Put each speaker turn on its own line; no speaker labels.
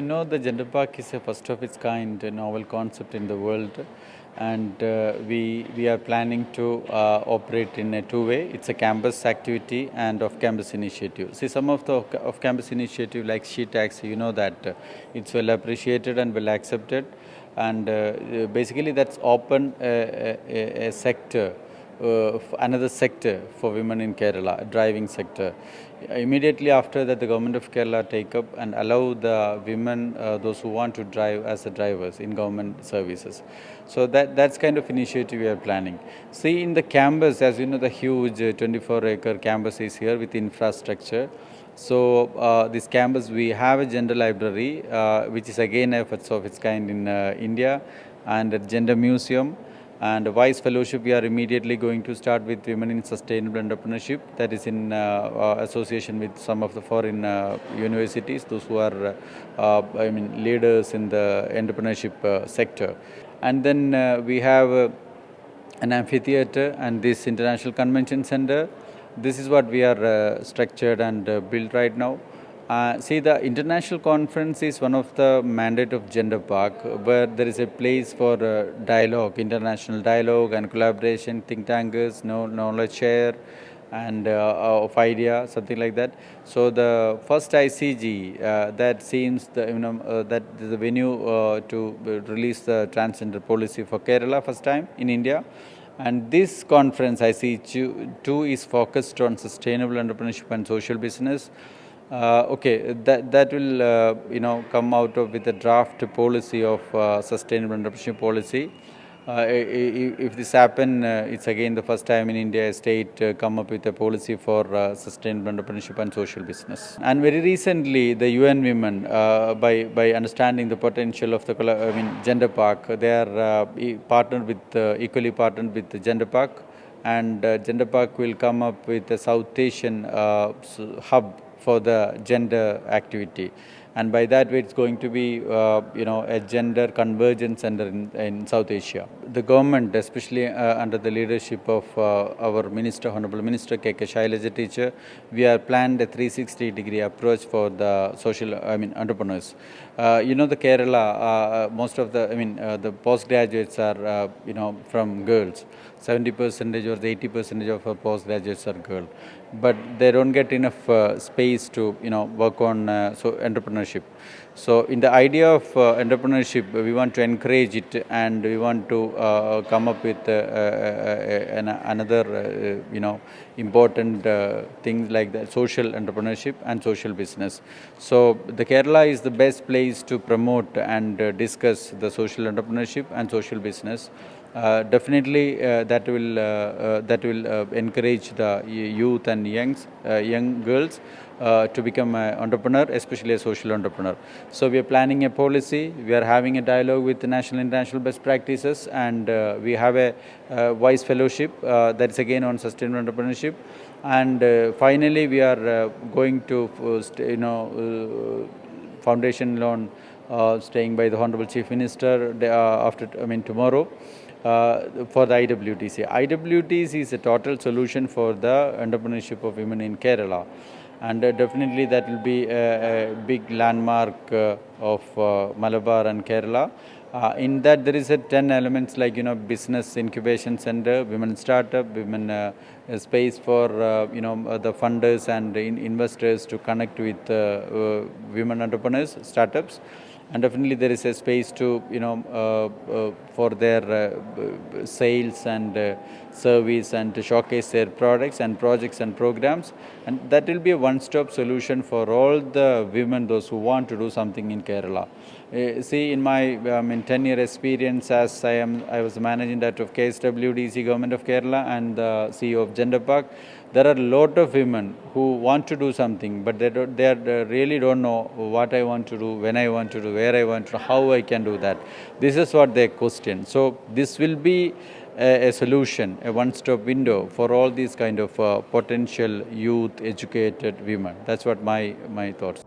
you know, the Gender Park is a first of its kind, a novel concept in the world, and we are planning to operate in a two-way. It's a campus activity and off-campus initiative. See, some of the off-campus initiative like She Taxi, you know that it's well appreciated and well accepted, and basically that's open a sector. Another sector for women in Kerala, a driving sector. Immediately after that, the government of Kerala take up and allow the women, those who want to drive as the drivers in government services. So that's kind of initiative we are planning. See, in the campus, as you know, the huge 24-acre campus is here with infrastructure. So this campus, we have a gender library, which is again a first of its kind in India, and a gender museum. And a WISE fellowship, we are immediately going to start with Women in Sustainable Entrepreneurship, that is in association with some of the foreign universities, those who are leaders in the entrepreneurship sector. And then we have an amphitheater and this international convention center. This is what we are structured and built right now. See, the international conference is one of the mandate of Gender Park, where there is a place for dialogue, international dialogue and collaboration, think tankers, knowledge share, and of idea, something like that. So the first ICG that seems that the venue to release the transgender policy for Kerala first time in India. And this conference, ICG2, is focused on sustainable entrepreneurship and social business. Okay, that will come out of with a draft policy of sustainable entrepreneurship policy. If this happen, it's again the first time in India a state come up with a policy for sustainable entrepreneurship and social business. And very recently, the UN Women, by understanding the potential of the Gender Park, they are partnered with equally partnered with the Gender Park, and Gender Park will come up with a South Asian hub for the gender activity, and by that way it's going to be a gender convergence center in South Asia. The government, especially under the leadership of our Minister, Honorable Minister K.K. Shailaja teacher, we are planned a 360-degree approach for the social entrepreneurs. The Kerala, most of the postgraduates are from girls. 70% or 80% of our postgraduates are girls, but they don't get enough space to work on entrepreneurship. So in the idea of entrepreneurship, we want to encourage it, and we want to come up with another important things like that, social entrepreneurship and social business. So the Kerala is the best place to promote and discuss the social entrepreneurship and social business. Definitely that will encourage the youth and young girls to become an entrepreneur, especially a social entrepreneur. So we are planning a policy, we are having a dialogue with the national and international best practices, and we have a WISE fellowship that is again on sustainable entrepreneurship. And finally, we are going to foundation loan staying by the Honorable Chief Minister tomorrow. For the IWTC. IWTC is a total solution for the entrepreneurship of women in Kerala, and definitely that will be a big landmark of Malabar and Kerala. In that there is a 10 elements like business incubation center, women startup, women space for the funders and investors to connect with women entrepreneurs, startups. And definitely there is a space to for their sales and service, and to showcase their products and projects and programs, and that will be a one-stop solution for all the women, those who want to do something in Kerala. See, in my 10-year experience as I was the managing director of KSWDC Government of Kerala and the CEO of Gender Park, there are a lot of women who want to do something, but they really don't know what I want to do, when I want to do, where I want to, how I can do that. This is what they question. So this will be a solution, a one-stop window for all these kind of potential youth educated women. That's what my thoughts.